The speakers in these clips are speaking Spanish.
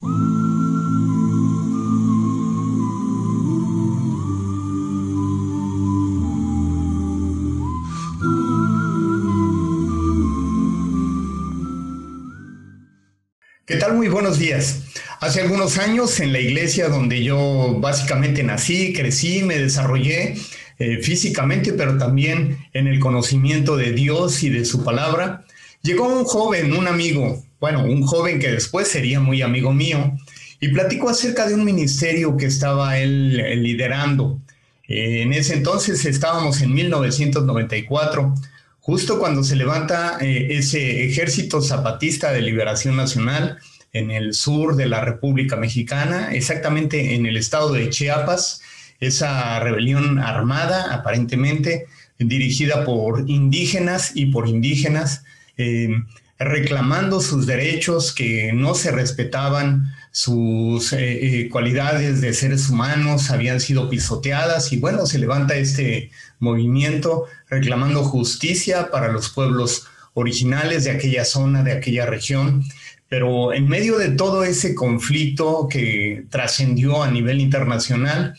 ¿Qué tal? Muy buenos días. Hace algunos años en la iglesia donde yo básicamente nací, crecí, me desarrollé físicamente, pero también en el conocimiento de Dios y de su palabra, llegó un joven, un amigo, bueno, un joven que después sería muy amigo mío, y platicó acerca de un ministerio que estaba él liderando. En ese entonces estábamos en 1994, justo cuando se levanta ese Ejército Zapatista de Liberación Nacional en el sur de la República Mexicana, exactamente en el estado de Chiapas, esa rebelión armada aparentemente dirigida por indígenas y por indígenas, reclamando sus derechos, que no se respetaban, sus cualidades de seres humanos habían sido pisoteadas, y bueno, se levanta este movimiento reclamando justicia para los pueblos originales de aquella zona, de aquella región. Pero en medio de todo ese conflicto que trascendió a nivel internacional,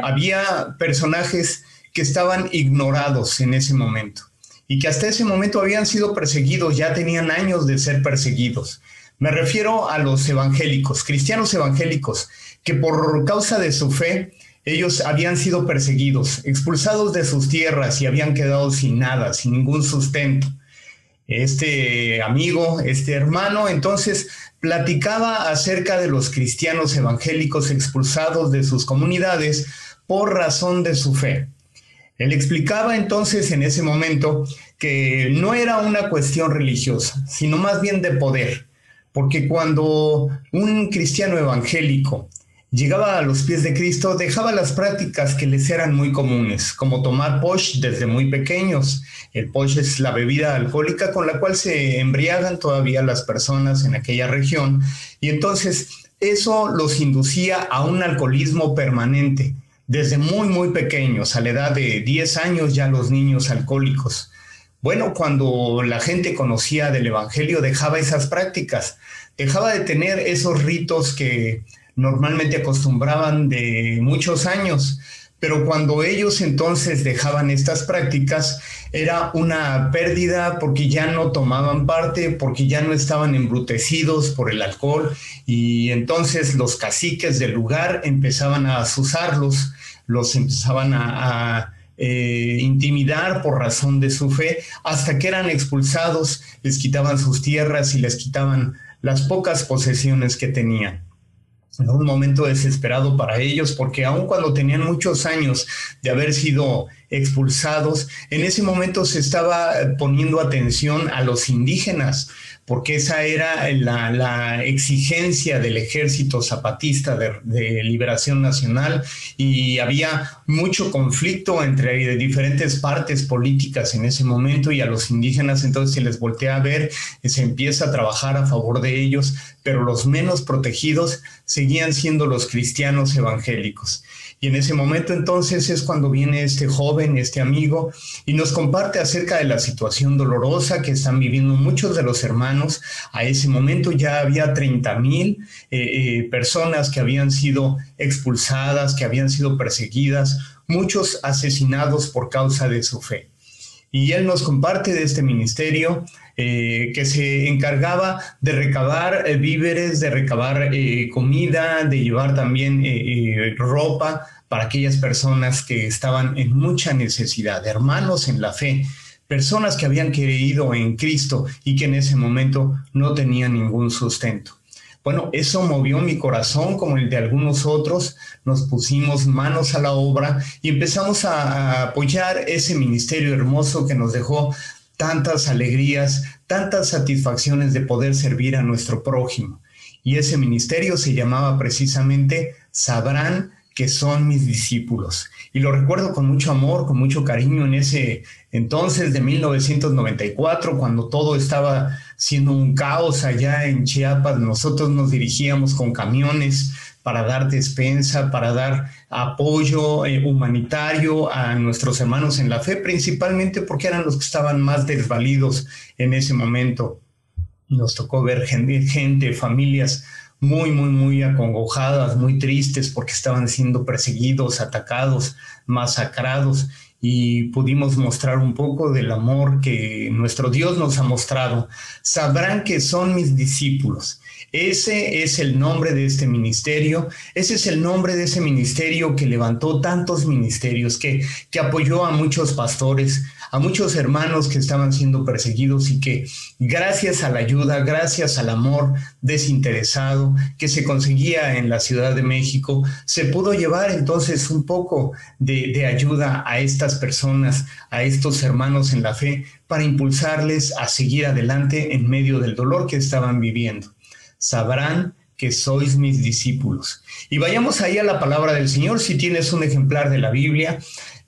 había personajes que estaban ignorados en ese momento y que hasta ese momento habían sido perseguidos, ya tenían años de ser perseguidos. Me refiero a los evangélicos, cristianos evangélicos, que por causa de su fe, ellos habían sido perseguidos, expulsados de sus tierras y habían quedado sin nada, sin ningún sustento. Este amigo, este hermano, entonces platicaba acerca de los cristianos evangélicos expulsados de sus comunidades por razón de su fe. Él explicaba entonces en ese momento que no era una cuestión religiosa, sino más bien de poder, porque cuando un cristiano evangélico llegaba a los pies de Cristo, dejaba las prácticas que les eran muy comunes, como tomar posh desde muy pequeños. El posh es la bebida alcohólica con la cual se embriagan todavía las personas en aquella región, y entonces eso los inducía a un alcoholismo permanente, desde muy pequeños, a la edad de 10 años ya los niños alcohólicos. Bueno, cuando la gente conocía del Evangelio, dejaba esas prácticas, dejaba de tener esos ritos que normalmente acostumbraban de muchos años, pero cuando ellos entonces dejaban estas prácticas era una pérdida, porque ya no tomaban parte, porque ya no estaban embrutecidos por el alcohol, y entonces los caciques del lugar empezaban a azuzarlos, los empezaban a intimidar por razón de su fe, hasta que eran expulsados, les quitaban sus tierras y les quitaban las pocas posesiones que tenían. Era un momento desesperado para ellos, porque aun cuando tenían muchos años de haber sido expulsados, en ese momento se estaba poniendo atención a los indígenas, porque esa era la exigencia del Ejército Zapatista de Liberación Nacional, y había mucho conflicto entre diferentes partes políticas en ese momento, y a los indígenas entonces se les voltea a ver, se empieza a trabajar a favor de ellos, pero los menos protegidos seguían siendo los cristianos evangélicos. Y en ese momento entonces es cuando viene este joven, este amigo, y nos comparte acerca de la situación dolorosa que están viviendo muchos de los hermanos. A ese momento ya había 30,000 personas que habían sido expulsadas, que habían sido perseguidas, muchos asesinados por causa de su fe. Y él nos comparte de este ministerio que se encargaba de recabar víveres, de recabar comida, de llevar también ropa para aquellas personas que estaban en mucha necesidad, hermanos en la fe, personas que habían creído en Cristo y que en ese momento no tenían ningún sustento. Bueno, eso movió mi corazón como el de algunos otros. Nos pusimos manos a la obra y empezamos a apoyar ese ministerio hermoso que nos dejó tantas alegrías, tantas satisfacciones de poder servir a nuestro prójimo. Y ese ministerio se llamaba precisamente Sabrán que son mis discípulos. Y lo recuerdo con mucho amor, con mucho cariño en ese entonces de 1994, cuando todo estaba siendo un caos allá en Chiapas. Nosotros nos dirigíamos con camiones para dar despensa, para dar apoyo humanitario a nuestros hermanos en la fe, principalmente porque eran los que estaban más desvalidos en ese momento. Nos tocó ver gente, familias muy acongojadas, muy tristes porque estaban siendo perseguidos, atacados, masacrados, y pudimos mostrar un poco del amor que nuestro Dios nos ha mostrado. Sabrán que son mis discípulos. Ese es el nombre de este ministerio, ese es el nombre de ese ministerio que levantó tantos ministerios, que apoyó a muchos pastores, a muchos hermanos que estaban siendo perseguidos y que gracias a la ayuda, gracias al amor desinteresado que se conseguía en la Ciudad de México, se pudo llevar entonces un poco de ayuda a estas personas, a estos hermanos en la fe, para impulsarles a seguir adelante en medio del dolor que estaban viviendo. Sabrán que sois mis discípulos. Y vayamos ahí a la palabra del Señor. Si tienes un ejemplar de la Biblia,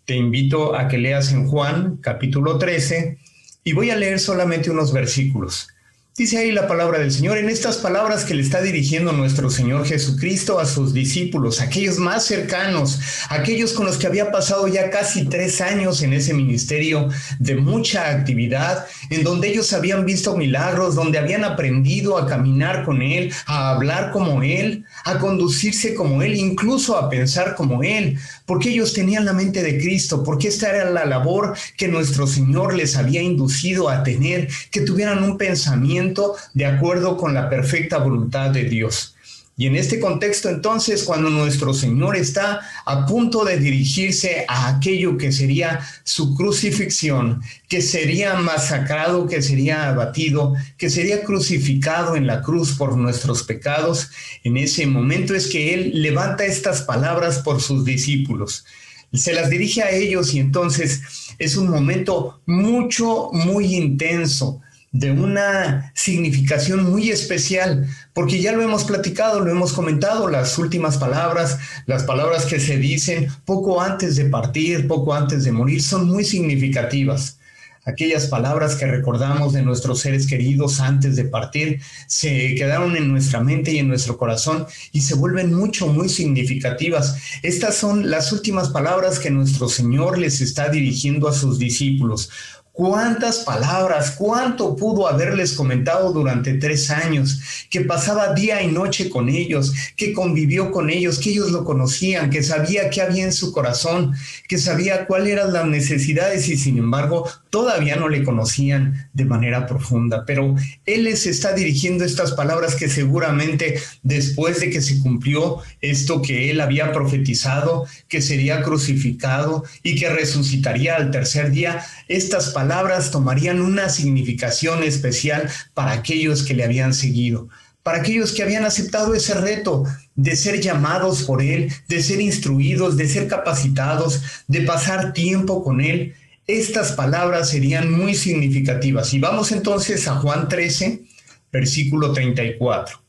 te invito a que leas en Juan, capítulo 13, y voy a leer solamente unos versículos. Dice ahí la palabra del Señor, en estas palabras que le está dirigiendo nuestro Señor Jesucristo a sus discípulos, aquellos más cercanos, aquellos con los que había pasado ya casi 3 años en ese ministerio de mucha actividad, en donde ellos habían visto milagros, donde habían aprendido a caminar con Él, a hablar como Él, a conducirse como Él, incluso a pensar como Él, porque ellos tenían la mente de Cristo, porque esta era la labor que nuestro Señor les había inducido a tener, que tuvieran un pensamiento de acuerdo con la perfecta voluntad de Dios. Y en este contexto, entonces, cuando nuestro Señor está a punto de dirigirse a aquello que sería su crucifixión, que sería masacrado, que sería abatido, que sería crucificado en la cruz por nuestros pecados, en ese momento es que Él levanta estas palabras por sus discípulos. Se las dirige a ellos y entonces es un momento muy intenso, de una significación muy especial, porque ya lo hemos platicado, lo hemos comentado, las últimas palabras, las palabras que se dicen poco antes de partir, poco antes de morir, son muy significativas. Aquellas palabras que recordamos de nuestros seres queridos antes de partir se quedaron en nuestra mente y en nuestro corazón y se vuelven muy significativas. Estas son las últimas palabras que nuestro Señor les está dirigiendo a sus discípulos. ¿Cuántas palabras, cuánto pudo haberles comentado durante 3 años, que pasaba día y noche con ellos, que convivió con ellos, que ellos lo conocían, que sabía qué había en su corazón, que sabía cuáles eran las necesidades y sin embargo todavía no le conocían de manera profunda? Pero Él les está dirigiendo estas palabras que seguramente después de que se cumplió esto que Él había profetizado, que sería crucificado y que resucitaría al tercer día, estas palabras tomarían una significación especial para aquellos que le habían seguido, para aquellos que habían aceptado ese reto de ser llamados por Él, de ser instruidos, de ser capacitados, de pasar tiempo con Él. Estas palabras serían muy significativas. Y vamos entonces a Juan 13, versículo 34.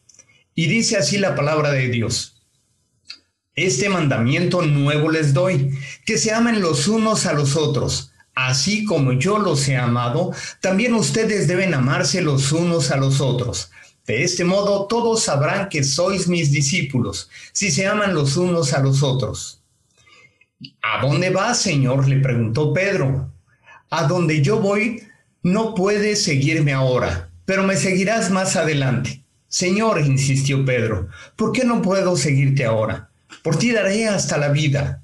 Y dice así la palabra de Dios: este mandamiento nuevo les doy, que se amen los unos a los otros. Así como yo los he amado, también ustedes deben amarse los unos a los otros. De este modo todos sabrán que sois mis discípulos, si se aman los unos a los otros. ¿A dónde vas, Señor?, le preguntó Pedro. A donde yo voy, no puedes seguirme ahora, pero me seguirás más adelante. Señor, insistió Pedro, ¿por qué no puedo seguirte ahora? Por ti daré hasta la vida.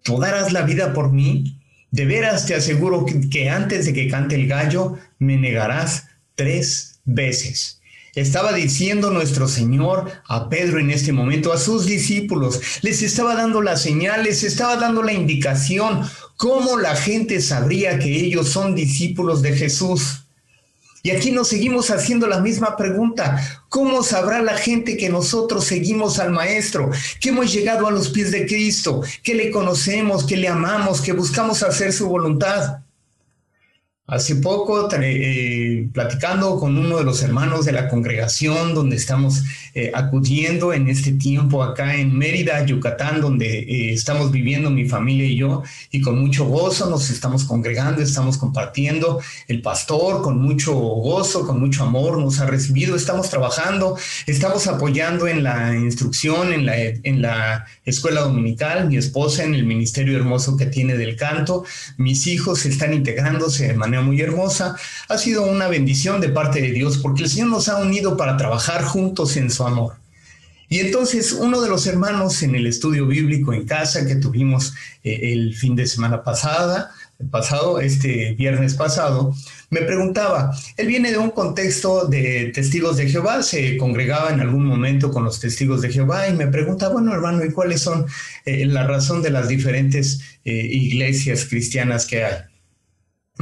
¿Tú darás la vida por mí? De veras te aseguro que antes de que cante el gallo, me negarás 3 veces. Estaba diciendo nuestro Señor a Pedro en este momento, a sus discípulos, les estaba dando la señal, les estaba dando la indicación, cómo la gente sabría que ellos son discípulos de Jesús. Y aquí nos seguimos haciendo la misma pregunta: ¿cómo sabrá la gente que nosotros seguimos al Maestro, que hemos llegado a los pies de Cristo, que le conocemos, que le amamos, que buscamos hacer su voluntad? Hace poco, platicando con uno de los hermanos de la congregación donde estamos acudiendo en este tiempo acá en Mérida, Yucatán, donde estamos viviendo mi familia y yo, y con mucho gozo nos estamos congregando, estamos compartiendo. El pastor con mucho gozo, con mucho amor nos ha recibido, estamos trabajando, estamos apoyando en la instrucción, en la escuela dominical, mi esposa en el ministerio hermoso que tiene del canto, mis hijos están integrándose de manera muy hermosa. Ha sido una bendición de parte de Dios porque el Señor nos ha unido para trabajar juntos en su amor. Y entonces uno de los hermanos en el estudio bíblico en casa que tuvimos el fin de semana este viernes pasado, me preguntaba, él viene de un contexto de testigos de Jehová, se congregaba en algún momento con los testigos de Jehová y me pregunta, bueno hermano, ¿y cuáles son la razón de las diferentes iglesias cristianas que hay?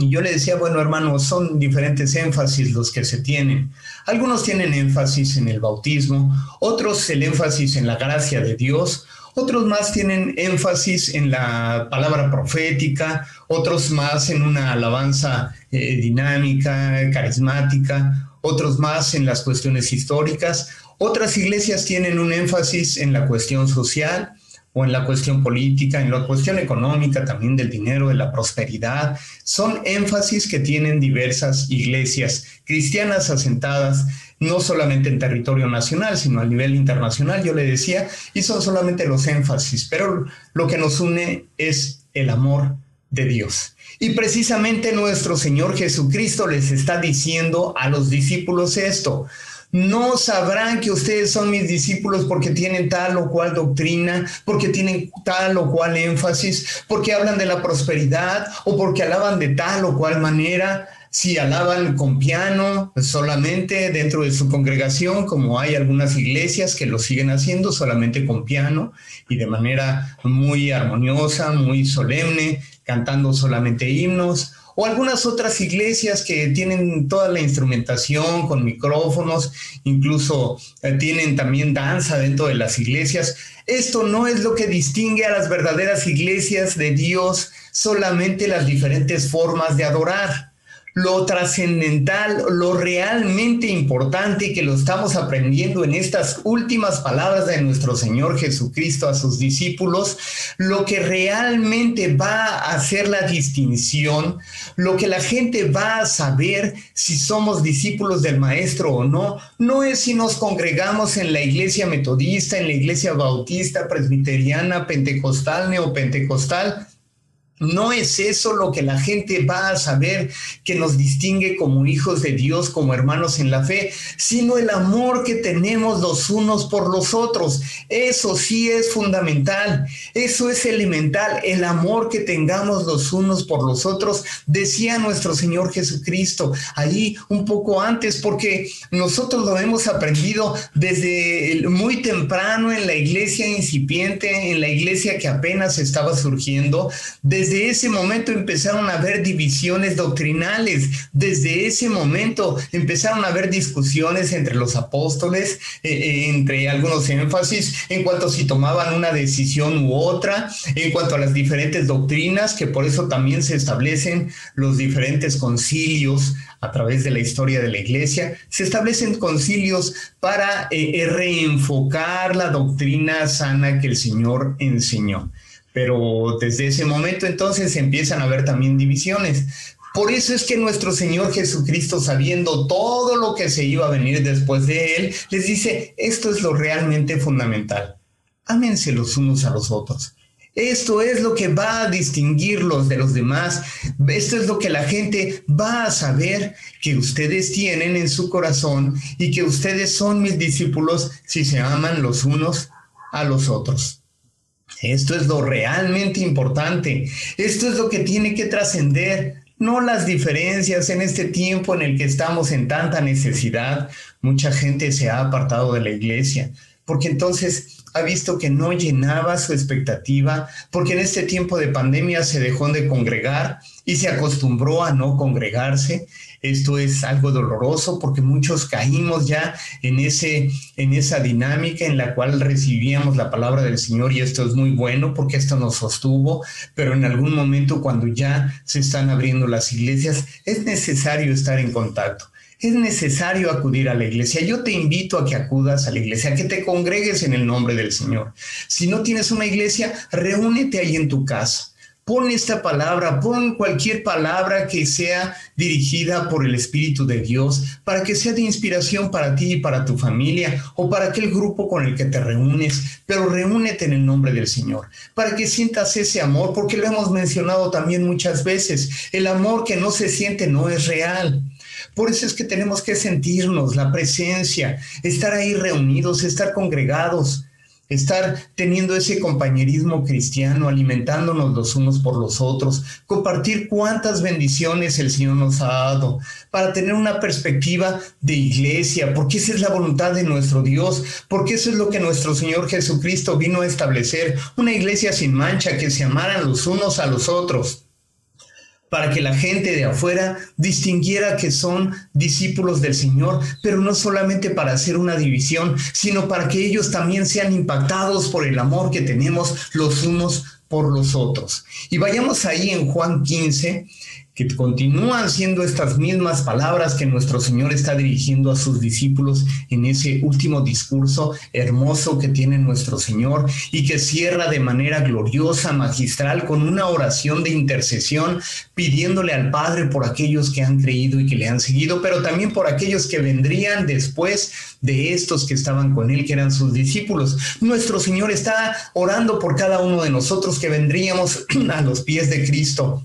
Y yo le decía, bueno, hermano, son diferentes énfasis los que se tienen. Algunos tienen énfasis en el bautismo, otros el énfasis en la gracia de Dios, otros más tienen énfasis en la palabra profética, otros más en una alabanza dinámica, carismática, otros más en las cuestiones históricas. Otras iglesias tienen un énfasis en la cuestión social, o en la cuestión política, en la cuestión económica, también del dinero, de la prosperidad. Son énfasis que tienen diversas iglesias cristianas asentadas, no solamente en territorio nacional, sino a nivel internacional, yo le decía, y son solamente los énfasis, pero lo que nos une es el amor de Dios. Y precisamente nuestro Señor Jesucristo les está diciendo a los discípulos esto: no sabrán que ustedes son mis discípulos porque tienen tal o cual doctrina, porque tienen tal o cual énfasis, porque hablan de la prosperidad o porque alaban de tal o cual manera. Si alaban con piano solamente dentro de su congregación, como hay algunas iglesias que lo siguen haciendo solamente con piano y de manera muy armoniosa, muy solemne, cantando solamente himnos. O algunas otras iglesias que tienen toda la instrumentación con micrófonos, incluso tienen también danza dentro de las iglesias. Esto no es lo que distingue a las verdaderas iglesias de Dios, solamente las diferentes formas de adorar. Lo trascendental, lo realmente importante, que lo estamos aprendiendo en estas últimas palabras de nuestro Señor Jesucristo a sus discípulos, lo que realmente va a hacer la distinción, lo que la gente va a saber si somos discípulos del Maestro o no, no es si nos congregamos en la iglesia metodista, en la iglesia bautista, presbiteriana, pentecostal, neopentecostal. No es eso lo que la gente va a saber que nos distingue como hijos de Dios, como hermanos en la fe, sino el amor que tenemos los unos por los otros. Eso sí es fundamental, eso es elemental, el amor que tengamos los unos por los otros, decía nuestro Señor Jesucristo ahí un poco antes, porque nosotros lo hemos aprendido desde muy temprano en la iglesia incipiente, en la iglesia que apenas estaba surgiendo. Desde ese momento empezaron a haber divisiones doctrinales, desde ese momento empezaron a haber discusiones entre los apóstoles, entre algunos énfasis en cuanto a si tomaban una decisión u otra, en cuanto a las diferentes doctrinas, que por eso también se establecen los diferentes concilios a través de la historia de la iglesia. Se establecen concilios para reenfocar la doctrina sana que el Señor enseñó. Pero desde ese momento entonces empiezan a haber también divisiones. Por eso es que nuestro Señor Jesucristo, sabiendo todo lo que se iba a venir después de Él, les dice, esto es lo realmente fundamental. Ámense los unos a los otros. Esto es lo que va a distinguirlos de los demás. Esto es lo que la gente va a saber que ustedes tienen en su corazón y que ustedes son mis discípulos si se aman los unos a los otros. Esto es lo realmente importante. Esto es lo que tiene que trascender, no las diferencias en este tiempo en el que estamos en tanta necesidad. Mucha gente se ha apartado de la iglesia porque entonces ha visto que no llenaba su expectativa, porque en este tiempo de pandemia se dejó de congregar y se acostumbró a no congregarse. Esto es algo doloroso porque muchos caímos ya en esa dinámica en la cual recibíamos la palabra del Señor, y esto es muy bueno porque esto nos sostuvo, pero en algún momento cuando ya se están abriendo las iglesias es necesario estar en contacto. Es necesario acudir a la iglesia. Yo te invito a que acudas a la iglesia, a que te congregues en el nombre del Señor. Si no tienes una iglesia, reúnete ahí en tu casa. Pon esta palabra, pon cualquier palabra que sea dirigida por el Espíritu de Dios, para que sea de inspiración para ti y para tu familia, o para aquel grupo con el que te reúnes, pero reúnete en el nombre del Señor, para que sientas ese amor, porque lo hemos mencionado también muchas veces. El amor que no se siente no es real. Por eso es que tenemos que sentirnos la presencia, estar ahí reunidos, estar congregados, estar teniendo ese compañerismo cristiano, alimentándonos los unos por los otros, compartir cuántas bendiciones el Señor nos ha dado, para tener una perspectiva de iglesia, porque esa es la voluntad de nuestro Dios, porque eso es lo que nuestro Señor Jesucristo vino a establecer, una iglesia sin mancha, que se amaran los unos a los otros, para que la gente de afuera distinguiera que son discípulos del Señor, pero no solamente para hacer una división, sino para que ellos también sean impactados por el amor que tenemos los unos por los otros. Y vayamos ahí en Juan 15, que continúan siendo estas mismas palabras que nuestro Señor está dirigiendo a sus discípulos en ese último discurso hermoso que tiene nuestro Señor y que cierra de manera gloriosa, magistral, con una oración de intercesión, pidiéndole al Padre por aquellos que han creído y que le han seguido, pero también por aquellos que vendrían después de estos que estaban con él, que eran sus discípulos. Nuestro Señor está orando por cada uno de nosotros que vendríamos a los pies de Cristo,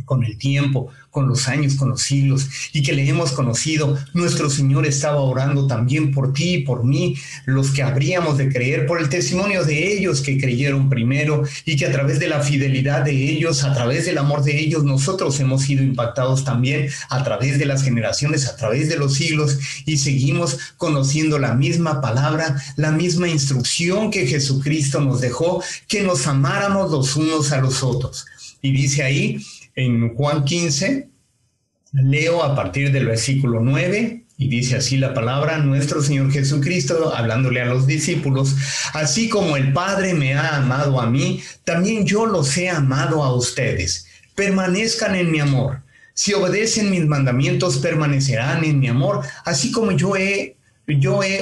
con el tiempo, con los años, con los siglos, y que le hemos conocido. Nuestro Señor estaba orando también por ti y por mí, los que habríamos de creer, por el testimonio de ellos que creyeron primero, y que a través de la fidelidad de ellos, a través del amor de ellos, nosotros hemos sido impactados también a través de las generaciones, a través de los siglos, y seguimos conociendo la misma palabra, la misma instrucción que Jesucristo nos dejó, que nos amáramos los unos a los otros. Y dice ahí, en Juan 15, leo a partir del versículo 9, y dice así la palabra: nuestro Señor Jesucristo, hablándole a los discípulos: así como el Padre me ha amado a mí, también yo los he amado a ustedes. Permanezcan en mi amor. Si obedecen mis mandamientos, permanecerán en mi amor, así como yo he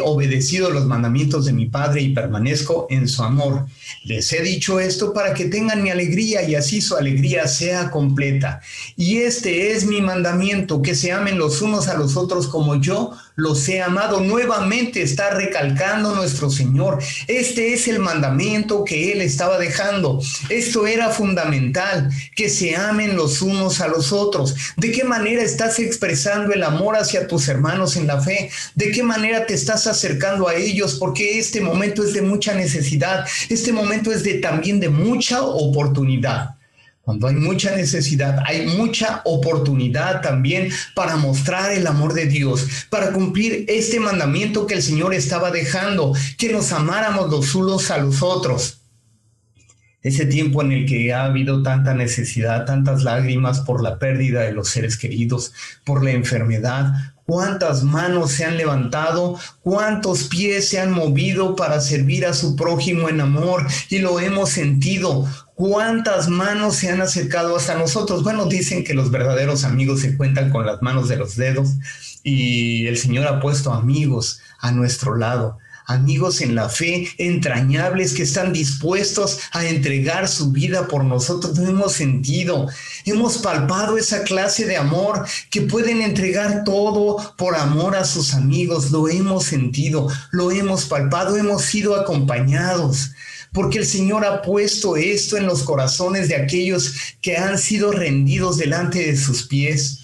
obedecido los mandamientos de mi Padre y permanezco en su amor. Les he dicho esto para que tengan mi alegría y así su alegría sea completa. Y este es mi mandamiento, que se amen los unos a los otros como yo los he amado. Nuevamente está recalcando nuestro Señor. Este es el mandamiento que Él estaba dejando. Esto era fundamental, que se amen los unos a los otros. ¿De qué manera estás expresando el amor hacia tus hermanos en la fe? ¿De qué manera te estás acercando a ellos? Porque este momento es de mucha necesidad. Este momento es también de mucha oportunidad. Cuando hay mucha necesidad, hay mucha oportunidad también para mostrar el amor de Dios, para cumplir este mandamiento que el Señor estaba dejando, que nos amáramos los unos a los otros. Ese tiempo en el que ha habido tanta necesidad, tantas lágrimas por la pérdida de los seres queridos, por la enfermedad. ¿Cuántas manos se han levantado? ¿Cuántos pies se han movido para servir a su prójimo en amor? Y lo hemos sentido. ¿Cuántas manos se han acercado hasta nosotros? Bueno, dicen que los verdaderos amigos se cuentan con las manos de los dedos, y el Señor ha puesto amigos a nuestro lado. Amigos en la fe, entrañables, que están dispuestos a entregar su vida por nosotros. Lo hemos sentido, hemos palpado esa clase de amor, que pueden entregar todo por amor a sus amigos. Lo hemos sentido, lo hemos palpado, hemos sido acompañados, porque el Señor ha puesto esto en los corazones de aquellos que han sido rendidos delante de sus pies.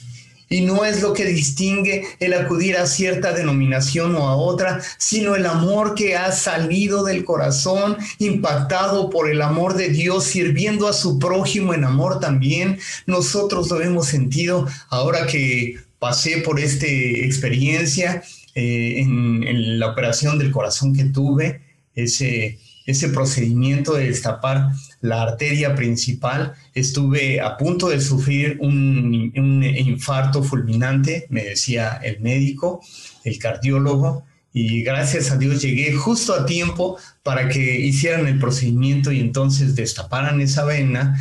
Y no es lo que distingue el acudir a cierta denominación o a otra, sino el amor que ha salido del corazón, impactado por el amor de Dios, sirviendo a su prójimo en amor también. Nosotros lo hemos sentido ahora que pasé por esta experiencia en la operación del corazón que tuve, ese procedimiento de destapar la arteria principal. Estuve a punto de sufrir un infarto fulminante, me decía el médico, el cardiólogo, y gracias a Dios llegué justo a tiempo para que hicieran el procedimiento y entonces destaparan esa vena,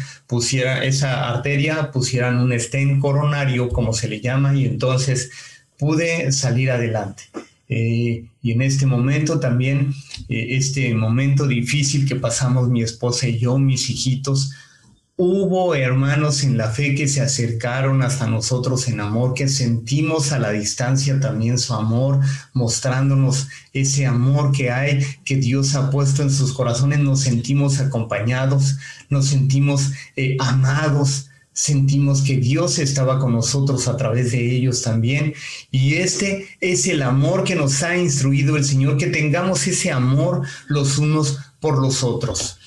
esa arteria, pusieran un stent coronario, como se le llama, y entonces pude salir adelante. Y en este momento también, este momento difícil que pasamos mi esposa y yo, mis hijitos, hubo hermanos en la fe que se acercaron hasta nosotros en amor, que sentimos a la distancia también su amor, mostrándonos ese amor que hay, que Dios ha puesto en sus corazones. Nos sentimos acompañados, nos sentimos amados. sentimos que Dios estaba con nosotros a través de ellos también. Y este es el amor que nos ha instruido el Señor, que tengamos ese amor los unos por los otros.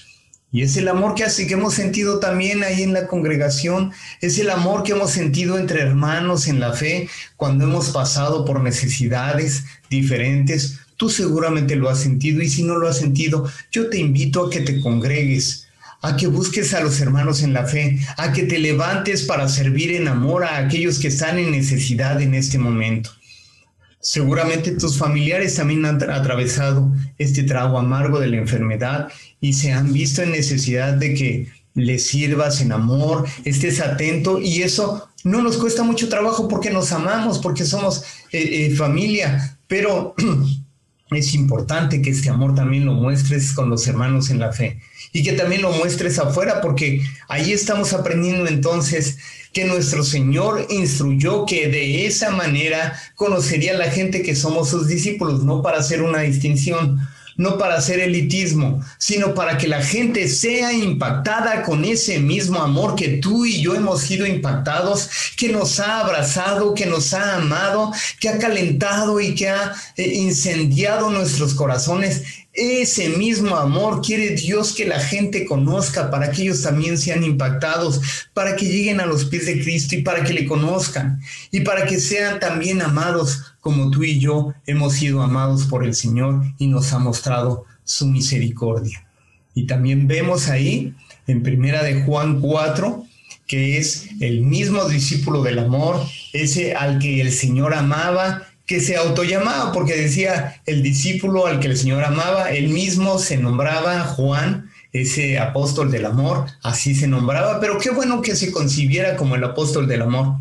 Y es el amor que hemos sentido también ahí en la congregación, es el amor que hemos sentido entre hermanos en la fe cuando hemos pasado por necesidades diferentes. Tú seguramente lo has sentido, y si no lo has sentido, yo te invito a que te congregues, a que busques a los hermanos en la fe, a que te levantes para servir en amor a aquellos que están en necesidad en este momento. Seguramente tus familiares también han atravesado este trago amargo de la enfermedad y se han visto en necesidad de que les sirvas en amor, estés atento, y eso no nos cuesta mucho trabajo porque nos amamos, porque somos familia, pero es importante que este amor también lo muestres con los hermanos en la fe y que también lo muestres afuera, porque ahí estamos aprendiendo entonces que nuestro Señor instruyó que de esa manera conocería a la gente que somos sus discípulos, no para hacer una distinción, no para hacer elitismo, sino para que la gente sea impactada con ese mismo amor que tú y yo hemos sido impactados, que nos ha abrazado, que nos ha amado, que ha calentado y que ha incendiado nuestros corazones. Ese mismo amor quiere Dios que la gente conozca, para que ellos también sean impactados, para que lleguen a los pies de Cristo y para que le conozcan y para que sean también amados como tú y yo hemos sido amados por el Señor y nos ha mostrado su misericordia. Y también vemos ahí en Primera de Juan 4, que es el mismo discípulo del amor, ese al que el Señor amaba, que se autollamaba, porque decía el discípulo al que el Señor amaba, él mismo se nombraba Juan, ese apóstol del amor, así se nombraba, pero qué bueno que se concibiera como el apóstol del amor,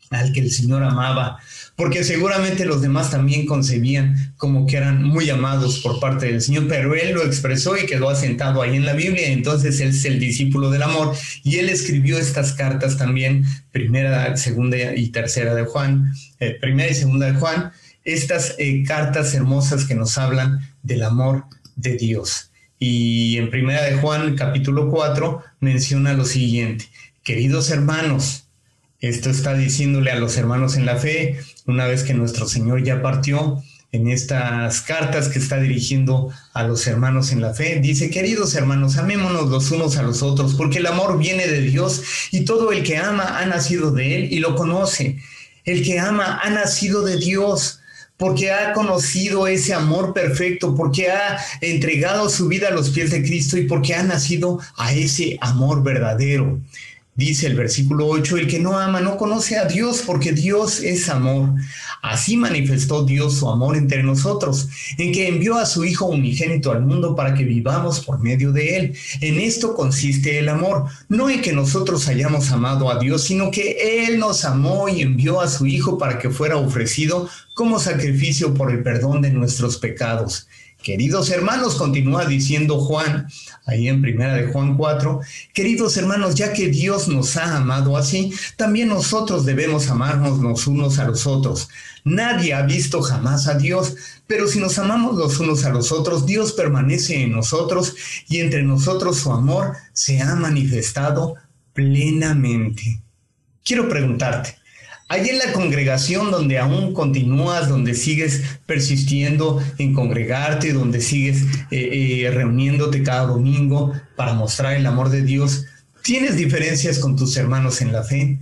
al que el Señor amaba, porque seguramente los demás también concebían como que eran muy amados por parte del Señor, pero él lo expresó y quedó asentado ahí en la Biblia. Entonces él es el discípulo del amor, y él escribió estas cartas también, primera, segunda y tercera de Juan, primera y segunda de Juan, estas cartas hermosas que nos hablan del amor de Dios. Y en Primera de Juan, capítulo 4, menciona lo siguiente: queridos hermanos, esto está diciéndole a los hermanos en la fe, una vez que nuestro Señor ya partió, en estas cartas que está dirigiendo a los hermanos en la fe, dice: queridos hermanos, amémonos los unos a los otros, porque el amor viene de Dios, y todo el que ama ha nacido de Él y lo conoce. El que ama ha nacido de Dios, porque ha conocido ese amor perfecto, porque ha entregado su vida a los pies de Cristo y porque ha nacido a ese amor verdadero. Dice el versículo 8, el que no ama no conoce a Dios, porque Dios es amor. Así manifestó Dios su amor entre nosotros, en que envió a su Hijo unigénito al mundo para que vivamos por medio de él. En esto consiste el amor, no en que nosotros hayamos amado a Dios, sino que Él nos amó y envió a su Hijo para que fuera ofrecido como sacrificio por el perdón de nuestros pecados. Queridos hermanos, continúa diciendo Juan, ahí en Primera de Juan 4, queridos hermanos, ya que Dios nos ha amado así, también nosotros debemos amarnos los unos a los otros. Nadie ha visto jamás a Dios, pero si nos amamos los unos a los otros, Dios permanece en nosotros y entre nosotros su amor se ha manifestado plenamente. Quiero preguntarte, ahí en la congregación donde aún continúas, donde sigues persistiendo en congregarte, donde sigues reuniéndote cada domingo para mostrar el amor de Dios, ¿tienes diferencias con tus hermanos en la fe?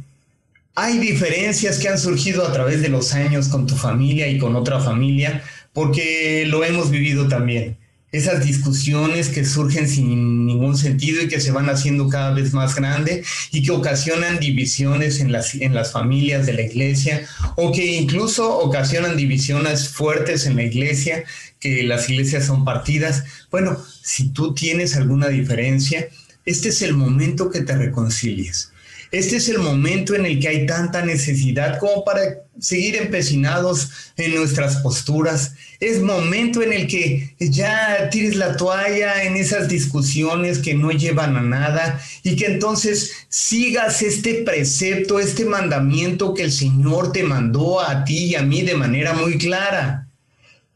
¿Hay diferencias que han surgido a través de los años con tu familia y con otra familia? Porque lo hemos vivido también. Esas discusiones que surgen sin ningún sentido y que se van haciendo cada vez más grandes y que ocasionan divisiones en las familias de la iglesia, o que incluso ocasionan divisiones fuertes en la iglesia, que las iglesias son partidas. Bueno, si tú tienes alguna diferencia, este es el momento que te reconcilies. Este es el momento en el que hay tanta necesidad como para seguir empecinados en nuestras posturas. Es momento en el que ya tires la toalla en esas discusiones que no llevan a nada y que entonces sigas este precepto, este mandamiento que el Señor te mandó a ti y a mí de manera muy clara.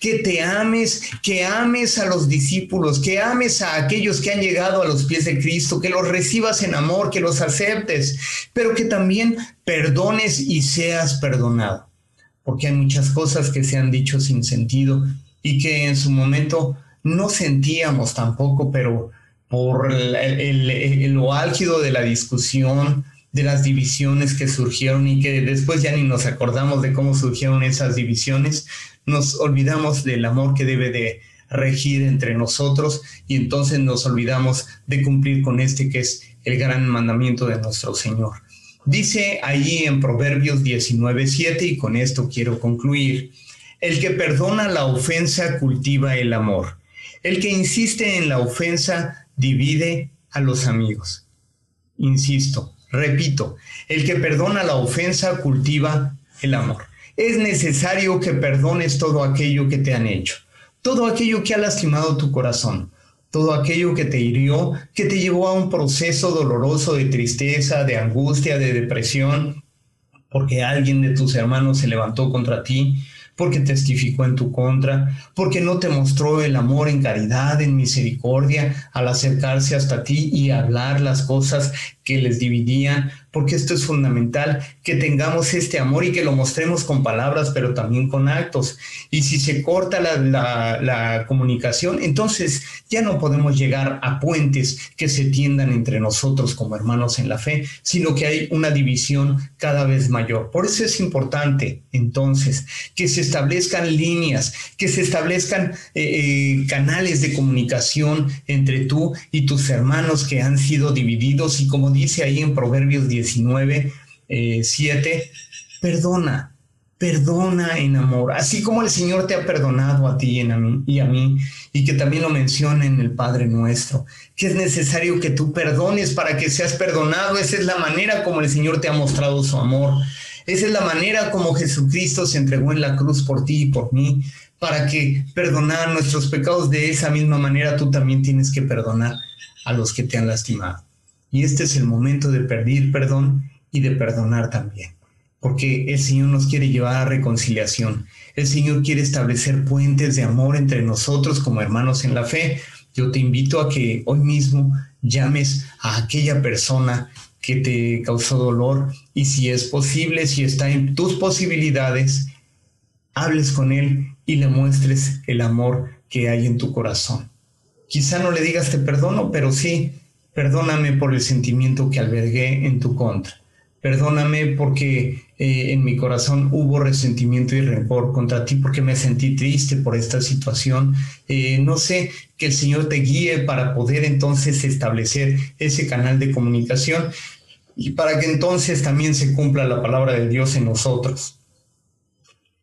que te ames, que ames a los discípulos, que ames a aquellos que han llegado a los pies de Cristo, que los recibas en amor, que los aceptes, pero que también perdones y seas perdonado. Porque hay muchas cosas que se han dicho sin sentido y que en su momento no sentíamos tampoco, pero por lo álgido de la discusión, de las divisiones que surgieron y que después ya ni nos acordamos de cómo surgieron esas divisiones, nos olvidamos del amor que debe de regir entre nosotros y entonces nos olvidamos de cumplir con este que es el gran mandamiento de nuestro Señor. Dice allí en Proverbios 19:7, y con esto quiero concluir: el que perdona la ofensa cultiva el amor. El que insiste en la ofensa divide a los amigos. Insisto, repito, el que perdona la ofensa cultiva el amor. Es necesario que perdones todo aquello que te han hecho, todo aquello que ha lastimado tu corazón, todo aquello que te hirió, que te llevó a un proceso doloroso de tristeza, de angustia, de depresión, porque alguien de tus hermanos se levantó contra ti, porque testificó en tu contra, porque no te mostró el amor en caridad, en misericordia, al acercarse hasta ti y hablar las cosas que les dividían, porque esto es fundamental, que tengamos este amor y que lo mostremos con palabras, pero también con actos. Y si se corta la comunicación, entonces ya no podemos llegar a puentes que se tiendan entre nosotros como hermanos en la fe, sino que hay una división cada vez mayor. Por eso es importante, entonces, que se establezcan líneas, que se establezcan canales de comunicación entre tú y tus hermanos que han sido divididos, y como dice ahí en Proverbios 19:7, perdona en amor, así como el Señor te ha perdonado a ti y a mí, y que también lo menciona en el Padre Nuestro, que es necesario que tú perdones para que seas perdonado. Esa es la manera como el Señor te ha mostrado su amor. Esa es la manera como Jesucristo se entregó en la cruz por ti y por mí, para que perdonar nuestros pecados. De esa misma manera tú también tienes que perdonar a los que te han lastimado. Y este es el momento de pedir perdón y de perdonar también, porque el Señor nos quiere llevar a reconciliación. El Señor quiere establecer puentes de amor entre nosotros como hermanos en la fe. Yo te invito a que hoy mismo llames a aquella persona que te causó dolor y, si es posible, si está en tus posibilidades, hables con él y le muestres el amor que hay en tu corazón. Quizá no le digas te perdono, pero sí, perdóname por el sentimiento que albergué en tu contra. Perdóname porque en mi corazón hubo resentimiento y rencor contra ti, porque me sentí triste por esta situación. No sé, que el Señor te guíe para poder entonces establecer ese canal de comunicación y para que entonces también se cumpla la palabra de Dios en nosotros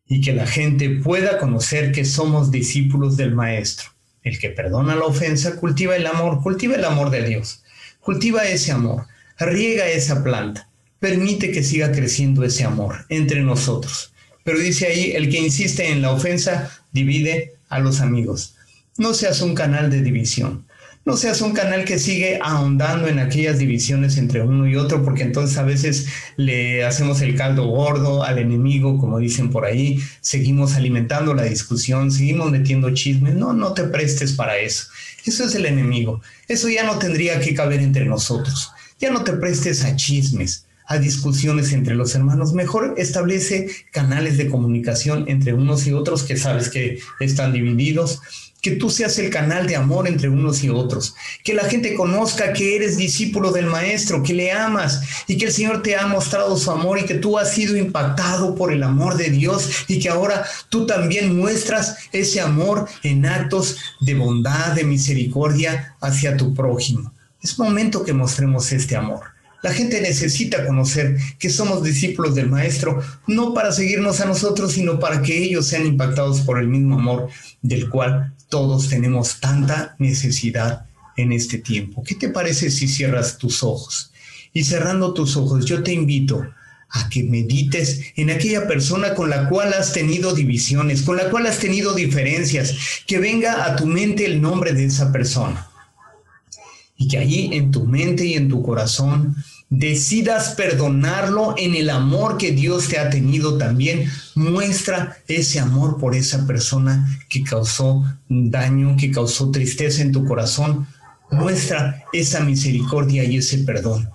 y que la gente pueda conocer que somos discípulos del Maestro. El que perdona la ofensa cultiva el amor de Dios, cultiva ese amor, riega esa planta, permite que siga creciendo ese amor entre nosotros. Pero dice ahí, el que insiste en la ofensa divide a los amigos. No seas un canal de división, no seas un canal que sigue ahondando en aquellas divisiones entre uno y otro, porque entonces a veces le hacemos el caldo gordo al enemigo, como dicen por ahí, seguimos alimentando la discusión, seguimos metiendo chismes. No te prestes para eso. Eso es el enemigo. Eso ya no tendría que caber entre nosotros. Ya no te prestes a chismes, a discusiones entre los hermanos. Mejor establece canales de comunicación entre unos y otros que sabes que están divididos, que tú seas el canal de amor entre unos y otros, que la gente conozca que eres discípulo del Maestro, que le amas y que el Señor te ha mostrado su amor y que tú has sido impactado por el amor de Dios y que ahora tú también muestras ese amor en actos de bondad, de misericordia hacia tu prójimo. Es momento que mostremos este amor. La gente necesita conocer que somos discípulos del Maestro, no para seguirnos a nosotros, sino para que ellos sean impactados por el mismo amor del cual todos tenemos tanta necesidad en este tiempo. ¿Qué te parece si cierras tus ojos? Y cerrando tus ojos, yo te invito a que medites en aquella persona con la cual has tenido divisiones, con la cual has tenido diferencias, que venga a tu mente el nombre de esa persona. Y que allí en tu mente y en tu corazón decidas perdonarlo en el amor que Dios te ha tenido también. Muestra ese amor por esa persona que causó daño, que causó tristeza en tu corazón. Muestra esa misericordia y ese perdón.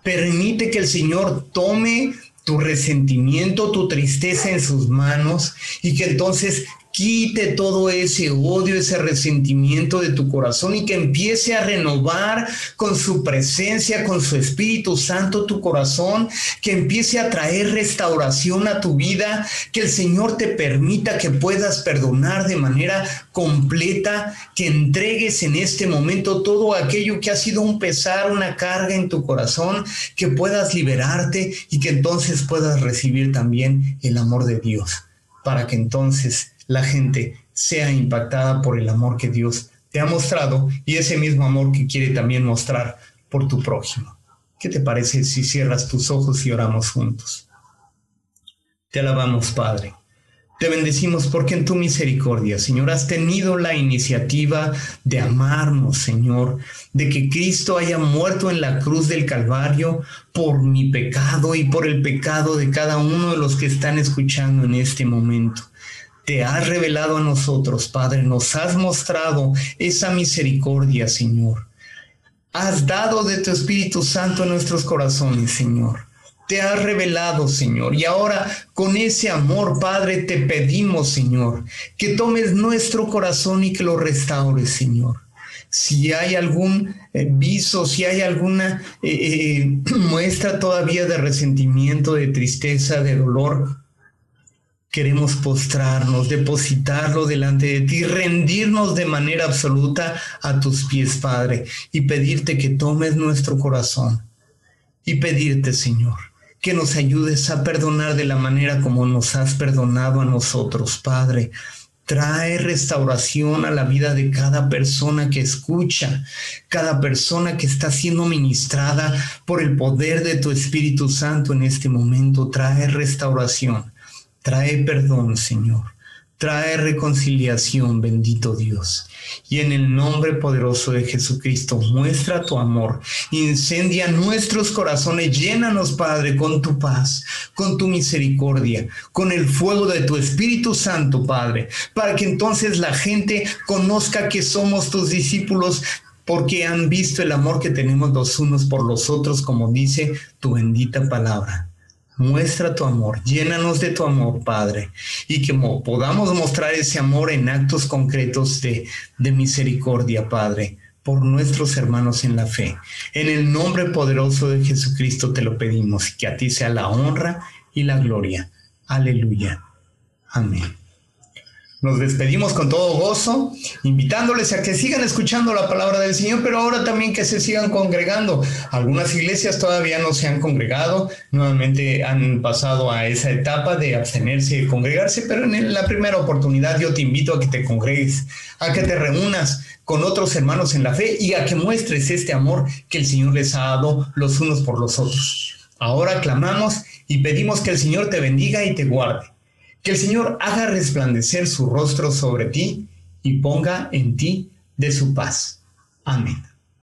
Permite que el Señor tome tu resentimiento, tu tristeza en sus manos y que entonces quite todo ese odio, ese resentimiento de tu corazón y que empiece a renovar con su presencia, con su Espíritu Santo tu corazón, que empiece a traer restauración a tu vida, que el Señor te permita que puedas perdonar de manera completa, que entregues en este momento todo aquello que ha sido un pesar, una carga en tu corazón, que puedas liberarte y que entonces puedas recibir también el amor de Dios, para que entonces la gente sea impactada por el amor que Dios te ha mostrado y ese mismo amor que quiere también mostrar por tu prójimo. ¿Qué te parece si cierras tus ojos y oramos juntos? Te alabamos, Padre. Te bendecimos porque en tu misericordia, Señor, has tenido la iniciativa de amarnos, Señor, de que Cristo haya muerto en la cruz del Calvario por mi pecado y por el pecado de cada uno de los que están escuchando en este momento. Te has revelado a nosotros, Padre, nos has mostrado esa misericordia, Señor. Has dado de tu Espíritu Santo en nuestros corazones, Señor. Te has revelado, Señor. Y ahora, con ese amor, Padre, te pedimos, Señor, que tomes nuestro corazón y que lo restaures, Señor. Si hay algún viso, si hay alguna muestra todavía de resentimiento, de tristeza, de dolor, queremos postrarnos, depositarlo delante de ti, rendirnos de manera absoluta a tus pies, Padre, y pedirte que tomes nuestro corazón y pedirte, Señor, que nos ayudes a perdonar de la manera como nos has perdonado a nosotros, Padre. Trae restauración a la vida de cada persona que escucha, cada persona que está siendo ministrada por el poder de tu Espíritu Santo en este momento. Trae restauración. Trae perdón, Señor. Trae reconciliación, bendito Dios. Y en el nombre poderoso de Jesucristo, muestra tu amor. Incendia nuestros corazones. Llénanos, Padre, con tu paz, con tu misericordia, con el fuego de tu Espíritu Santo, Padre, para que entonces la gente conozca que somos tus discípulos, porque han visto el amor que tenemos los unos por los otros, como dice tu bendita palabra. Muestra tu amor, llénanos de tu amor, Padre, y que podamos mostrar ese amor en actos concretos de misericordia, Padre, por nuestros hermanos en la fe. En el nombre poderoso de Jesucristo te lo pedimos, que a ti sea la honra y la gloria. Aleluya. Amén. Nos despedimos con todo gozo, invitándoles a que sigan escuchando la palabra del Señor, pero ahora también que se sigan congregando. Algunas iglesias todavía no se han congregado, nuevamente han pasado a esa etapa de abstenerse y congregarse, pero en la primera oportunidad yo te invito a que te congregues, a que te reúnas con otros hermanos en la fe y a que muestres este amor que el Señor les ha dado los unos por los otros. Ahora clamamos y pedimos que el Señor te bendiga y te guarde. Que el Señor haga resplandecer su rostro sobre ti y ponga en ti de su paz. Amén.